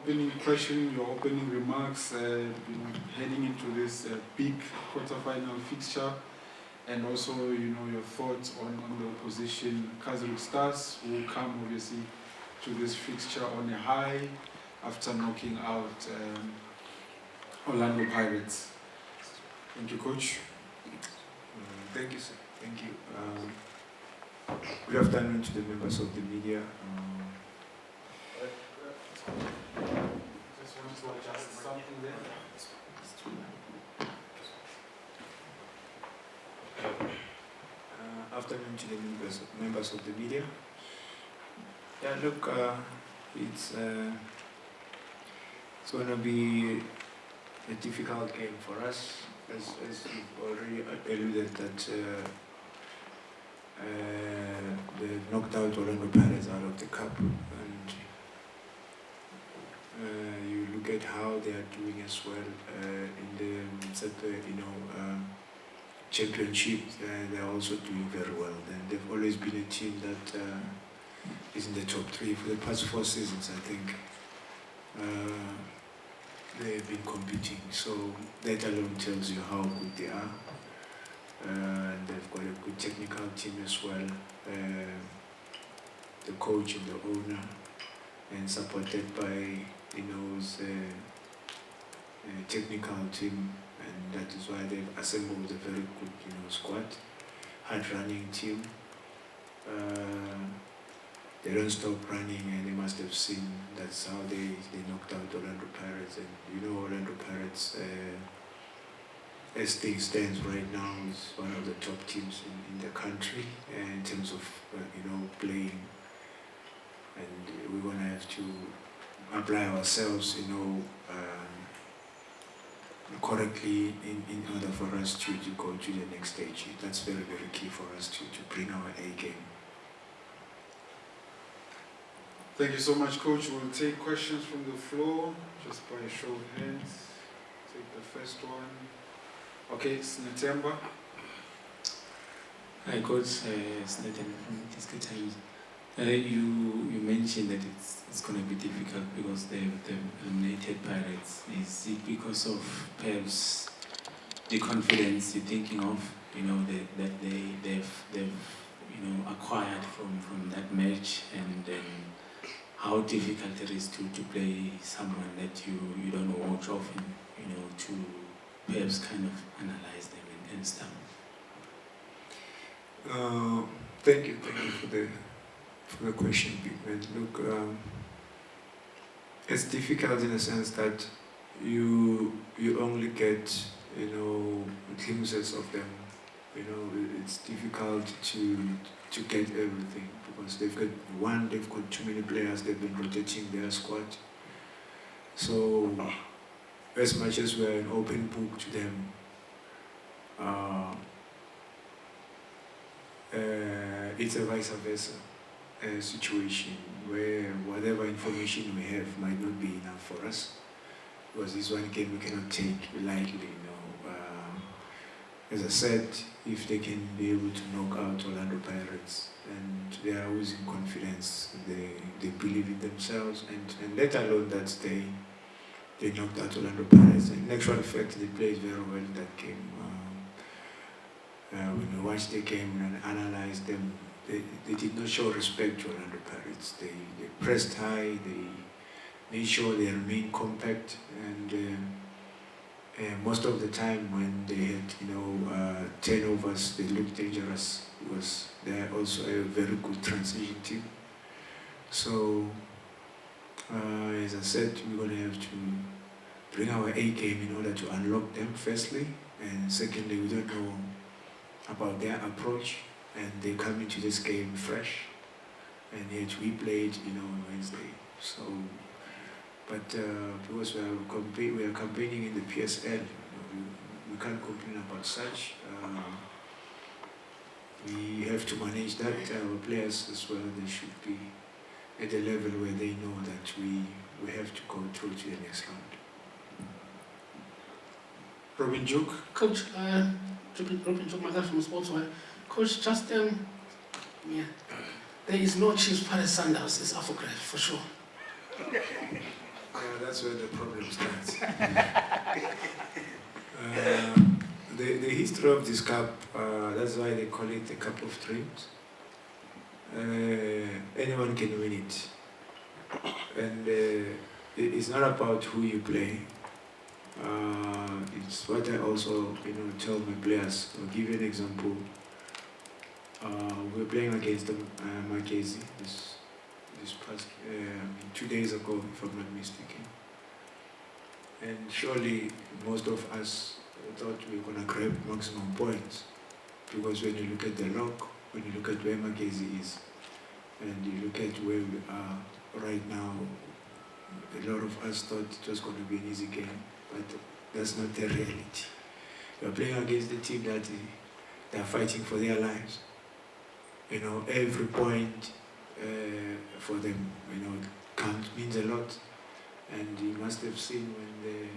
opening question, your opening remarks, heading into this big quarterfinal fixture, and also, your thoughts on the opposition, Casric Stars, who will come obviously to this fixture on a high after knocking out Orlando Pirates. Thank you, Coach. Thank you, sir. Thank you. Good afternoon to the members of the media. Just want to adjust something there. Afternoon to the members of the media. Yeah, look, it's going to be a difficult game for us, as you've already alluded that they've knocked out Orlando Pirates out of the cup, and you look at how they are doing as well in the championship. They're also doing very well, and they've always been a team that is in the top 3 for the past 4 seasons, I think. They've been competing, so that alone tells you how good they are. And they've got a good technical team as well, the coach and the owner, and supported by technical team, and that is why they've assembled a very good squad, hard running team. They don't stop running, and they must have seen that's how they knocked out Orlando Pirates. And Orlando Pirates, as things stands right now, is one of the top teams in the country in terms of playing. And we're gonna have to apply ourselves, correctly in order for us to go to the next stage. That's very, very key for us to bring our A game. Thank you so much, Coach. We'll take questions from the floor, just by a show of hands. Take the first one. Okay, it's Natemba. Hi, Coach. It's Nathan from Casric Stars. You mentioned that it's going to be difficult because they've eliminated Pirates. Is it because of perhaps the confidence you're thinking of, that they've acquired from that match, and then how difficult it is to play someone that you don't watch often, to perhaps kind of analyze them and stuff? Thank you for the question, big man. Look, it's difficult in the sense that you only get glimpses of them. It's difficult to get everything because they've got too many players. They've been rotating their squad. So as much as we're an open book to them, it's a vice versa situation where whatever information we have might not be enough for us, because this one game we cannot take lightly. As I said, if they can be able to knock out Orlando Pirates, and they are losing confidence, they believe in themselves, and let alone that they knocked out Orlando Pirates. In actual fact, they played very well in that game. When we watched the game and analyzed them, they did not show respect to Orlando Pirates. They pressed high, they made sure they remained compact, and most of the time when they had turnovers, they looked dangerous because they are also a very good transition team. So as I said, we're going to have to bring our A game in order to unlock them firstly, and secondly, we don't know about their approach, and they come into this game fresh, and yet we played on Wednesday. So but because we are campaigning in the PSL, we can't complain about such. We have to manage that. Our players as well, they should be at a level where they know that we have to go through to the next round. Robin Duke. Coach, Robin Duke, myself from Sportswire. Coach, just there is no Chiefs Palace Sundowns. It's Afograt for sure. That's where the problem starts. The history of this cup, that's why they call it the Cup of Dreams. Anyone can win it. And it's not about who you play. It's what I also tell my players. I'll give you an example. We're playing against Mangethe this past 2 days ago, if I'm not mistaken. And surely most of us thought we were going to grab maximum points, because when you look at the log, when you look at where Mangethe is, and you look at where we are right now, a lot of us thought it was going to be an easy game, but that's not the reality. You're playing against a team that they're fighting for their lives. Every point for them, count, means a lot. And you must have seen when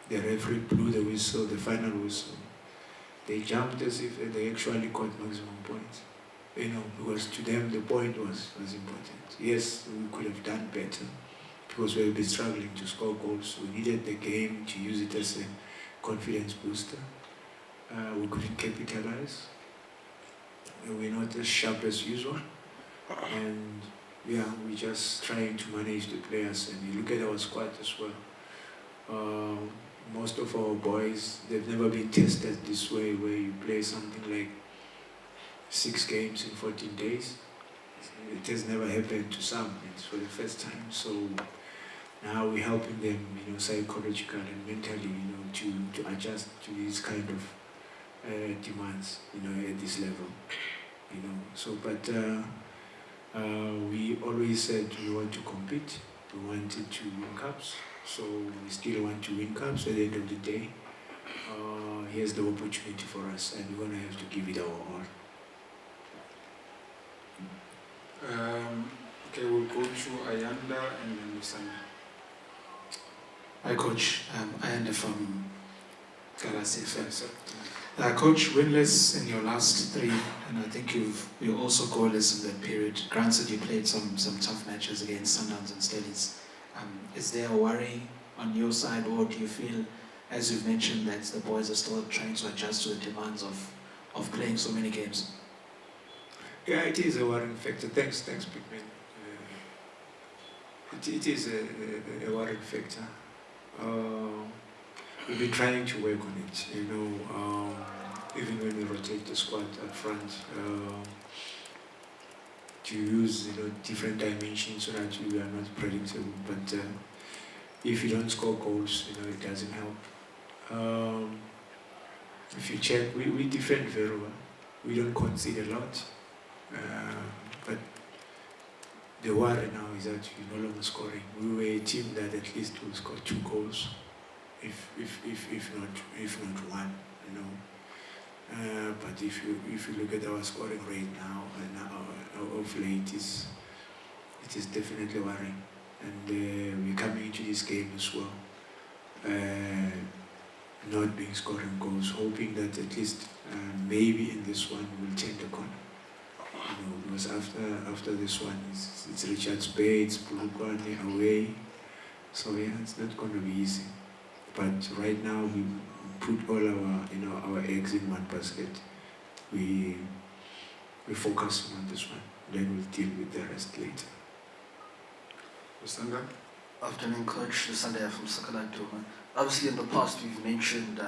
the referee blew the whistle, the final whistle, they jumped as if they actually got maximum points. Because to them the point was important. Yes, we could have done better because we've been struggling to score goals. We needed the game to use it as a confidence booster. We couldn't capitalize. We're not as sharp as usual. And yeah, we're just trying to manage the players. And you look at our squad as well. Most of our boys, they've never been tested this way, where you play something like 6 games in 14 days. It has never happened to some. It's for the first time. So now we're helping them, psychologically and mentally, to adjust to these kind of demands, at this level. So, but we always said we want to compete. We wanted to win cups. So we still want to win cups at the end of the day. Here's the opportunity for us, and we're going to have to give it our all. Okay, we'll go to Ayanda and then Musana. Hi, Coach. Ayanda from Casric. Coach, winless in your last 3, and I think you're also goalless in that period. Granted, you played some tough matches against Sundowns and Steadies. Is there a worry on your side, or do you feel, as you've mentioned, that the boys are still trying to adjust to the demands of playing so many games? Yeah, it is a worrying factor. Thanks, big man. It is a worrying factor. We've been trying to work on it, even when we rotate the squad up front, to use different dimensions so that we are not predictable. But if you don't score goals, it doesn't help. If you check, we defend very well. We don't concede a lot. But the worry now is that we're no longer scoring. We were a team that at least will score 2 goals, if not 1, But if you look at our scoring rate now and of late, it is definitely worrying. And we're coming into this game as well, not being scoring goals, hoping that at least maybe in this one we'll turn the corner. Because after this one, it's Richards Bay, it's Polokwane away. So yeah, it's not going to be easy. But right now we put all our eggs in one basket. We focus on this one, then we'll deal with the rest later. Usanga? Afternoon, Coach. Sunday from Sakalatu. Obviously, in the past, we've mentioned,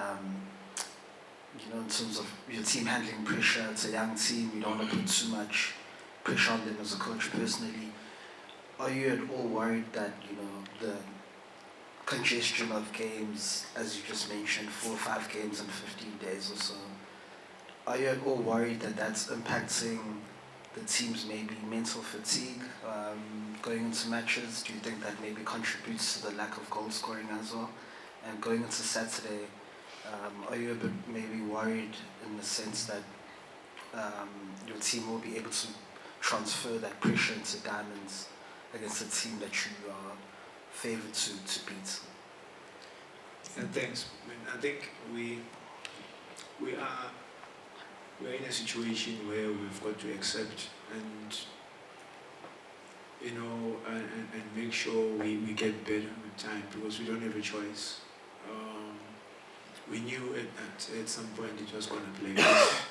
in terms of your team handling pressure. It's a young team. You don't want to put too much pressure on them as a coach personally. Are you at all worried that, the congestion of games, as you just mentioned, 4 or 5 games in 15 days or so, are you at all worried that that's impacting the team's maybe mental fatigue going into matches? Do you think that maybe contributes to the lack of goal scoring as well? And going into Saturday, are you a bit maybe worried in the sense that your team will be able to transfer that pressure into diamonds against a team that you are favoured to beat? Thanks. I think we're in a situation where we've got to accept, and you know, and make sure we get better with time because we don't have a choice. We knew at some point it was going to play this.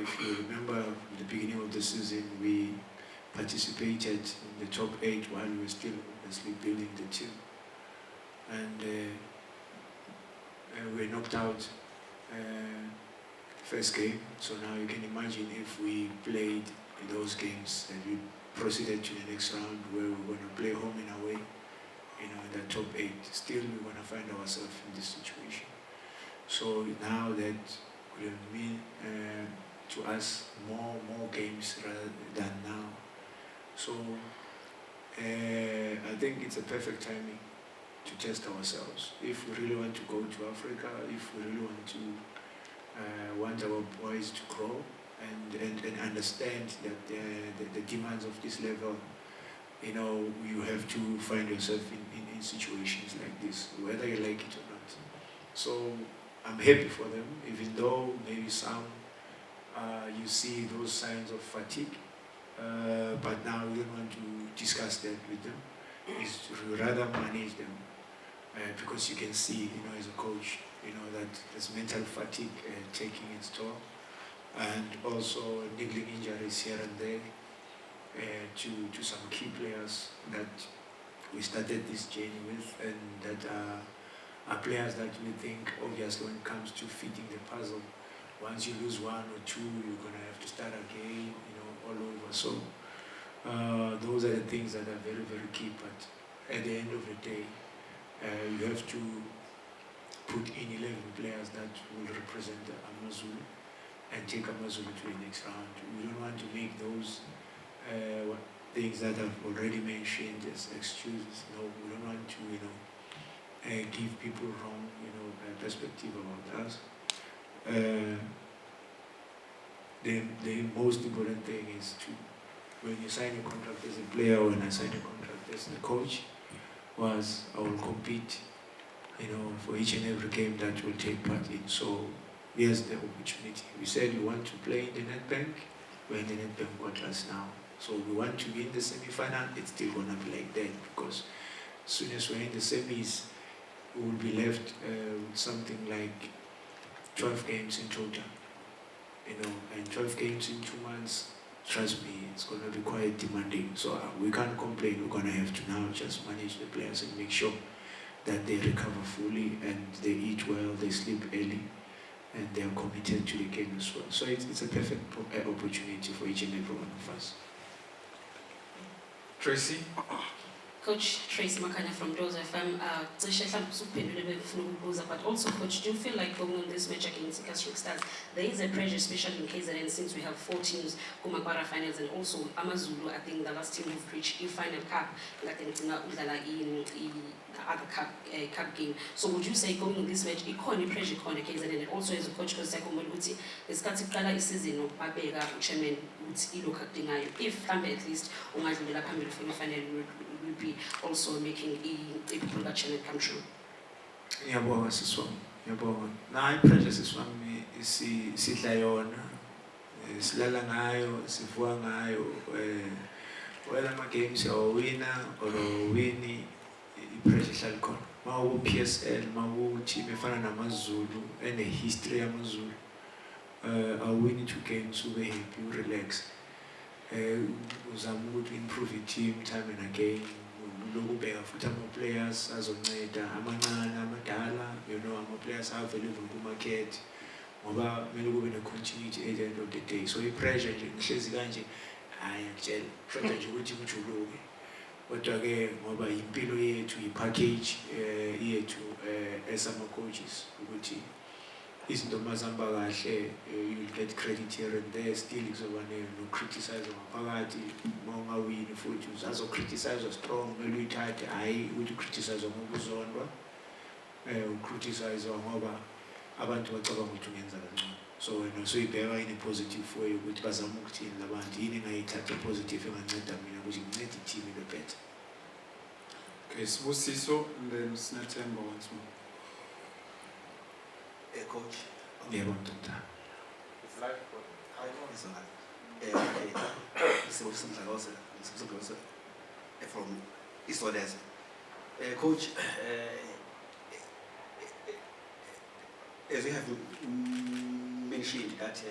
If you remember at the beginning of the season, we participated in the top 8 while we were still obviously building the team. And we were knocked out first game. So now you can imagine if we played in those games and we proceeded to the next round where we're going to play home and away, you know, in the top 8, still we're going to find ourselves in this situation. So now that will mean to us more games rather than now. So I think it's a perfect timing to test ourselves. If we really want to go to Africa, if we really want our boys to grow and understand that the demands of this level, you know, you have to find yourself in situations like this, whether you like it or not. So I'm happy for them, even though maybe some you see those signs of fatigue, but now we don't want to discuss that with them. Is to rather manage them because you can see, you know, as a coach, you know, that there's mental fatigue taking its toll, and also niggling injuries here and there to some key players that we started this journey with, and that are players that we think obviously when it comes to fitting the puzzle, once you lose 1 or 2, you're going to have to start again, you know, all over. So those are the things that are very, very key. But at the end of the day, you have to put in 11 players that will represent AmaZulu and take AmaZulu to the next round. We don't want to make those things that I've already mentioned as excuses. No, we don't want to, you know, give people wrong, you know, perspective about us. The most important thing is to, when you sign a contract as a player, when I sign a contract as a coach, was I will compete, you know, for each and every game that we'll take part in. So here's the opportunity. We said we want to play in the Nedbank. We're in the Nedbank quarters now. So we want to be in the semi-final. It's still going to be like that because as soon as we're in the semis, we will be left with something like 12 games in total. You know, and 12 games in 2 months, trust me, it's going to be quite demanding. So we can't complain. We're going to have to now just manage the players and make sure that they recover fully and they eat well, they sleep early, and they are committed to the game as well. So it's a perfect opportunity for each and every one of us. Tracy? Coach Tracy Makanya from Dose FM, but also, Coach, do you feel like going on this match against Casric Stars, there is a pressure, especially in KZN, since we have 4 teams who are finals, and also AmaZulu, I think the last team who've reached the final cup, I think in the other cup game. So would you say going on this match, equally pressure on KZN, and also as a coach, because the Skatikala is season, Babega, Chairman, if at least ungadlulela phambili for the final will be also making a production and come true. Ngiyabonga siswami, ngiyabonga. Nayi pressure siswami sidla yona, silala ngayo, sivuka ngayo. Whether ama games awina or wini, pressure ihlala khona. Mawu PSL, mawu team efana namaZulu, and the history yamaZulu. Awini 2 games, ube happy, relax. Uzama ukuthi improve team time and again. Lokubheka futhi ama-players azonceda amancane amadala, you know, ama-players available ku-market ngoba kumele kube ne-continuity at the end of the day. So i-pressure nje ngihlezi kanje, hayi ngiyakutshela pressure nje ukuthi kujuluke. Kodwa-ke ngoba impilo yethu, i-package yethu as ama-coaches ukuthi izinto mazihamba kahle, you'll get credit here and there, still kuzoba no-criticize ngaphakathi, uma ungawini futhi uzazocriticize strong, kumele uyithathe, hhayi ukuthi ucriticize ngoba uzondwa, ucriticize ngoba abantu bacabanga ukuthi ungenza kancane. So wena usuyibheka in a positive way ukuthi bazama ukuthini labantu, yini engayithatha positive enganceda mina ukuthi ngincede i-team ibe better. Okay, Sibusiso, and then Sinathemba once more. Coach. Ngiyabonga Dr. It's live, coach. How you doing? It's live. Okay. from East Odessa. Coach, as you have mentioned that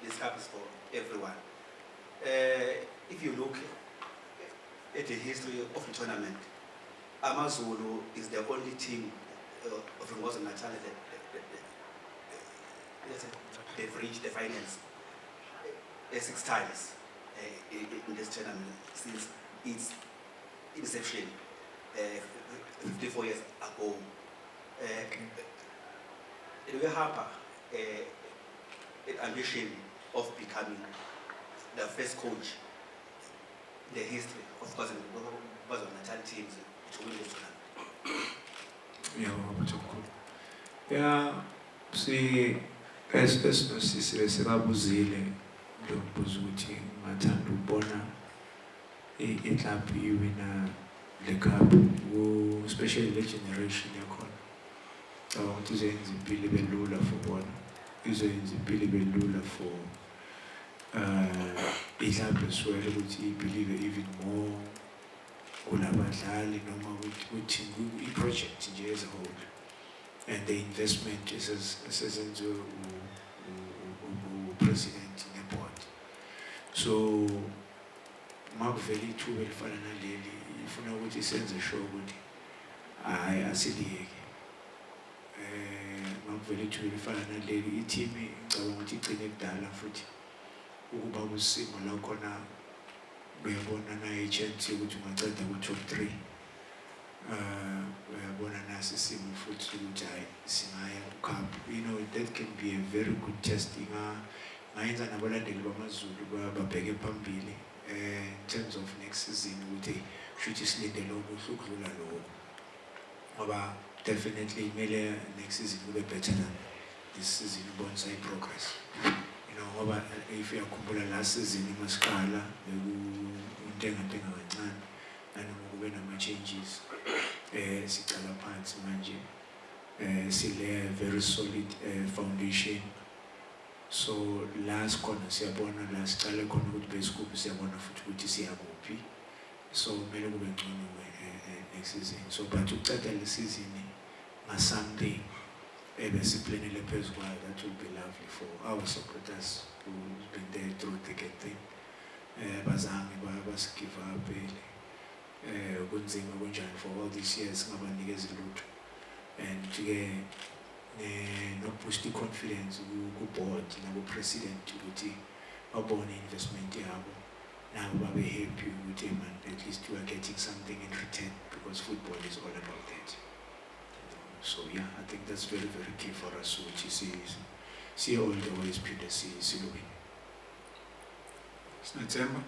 this cup is for everyone. If you look at the history of the tournament, AmaZulu is the only team of Moses Mabhida that they've reached the finals 6 times in this tournament since its inception 54 years ago. We have an ambition of becoming the first coach in the history of KwaZulu-Natal teams to win this tournament. Yeah, see, as sibabuzile lombuzo ukuthi ngathanda ukubona iClub iwina le cup, especially le generation yakhona. Ukuthi izoyenza impilo ibe lula for bona, izoyenza impilo ibe lula for iClub eswele ukuthi ibelieve even more kulabadlali noma ukuthi i-project nje as a whole. And the investment is as president in the board. So makuveli ithuba elifana naleli ifuna ukuthi senze sure ukuthi hayi asiliyeke. Makuveli ithuba elifana naleli i-team ngicabanga ukuthi igcine kudala futhi ukuba kusimo la khona uyabona nayo i-chance ukuthi ungaceda ku-top 3. Uyabona nasi isimo futhi ukuthi hayi singaya ku-cup. You know, that can be a very good test. Ngayenza nabalandeli bamaZulu babheke phambili in terms of next season ukuthi shuthi silindele okuhle ukudlula lokho. Ngoba definitely kumele next season kube better than this season, ubonisa i-progress. You know, ngoba if uyakhumbula last season masiqala bekuntenga kancane nanoma kube nama-changes. Sicala phansi manje sile very solid foundation. So last khona siyabona la sicale khona ukuthi besikuphi siyabona futhi ukuthi siyakuphi. So kumele kube ngcono next season. So but ukuceda le season something besiplanele phezu kwayo, that will be lovely for our supporters who've been there through thick and thin. Bazange basigive up kunzima kunjani for all these years singabanikeza lutho. And nokuboost i-confidence ku-board nabo-president ukuthi babone investment yabo nabo babe happy ukuthi man at least we are getting something in return, because football is all about that. So yeah, I think that's very, very key for us ukuthi see all the ways Peter see Louis. Sinathemba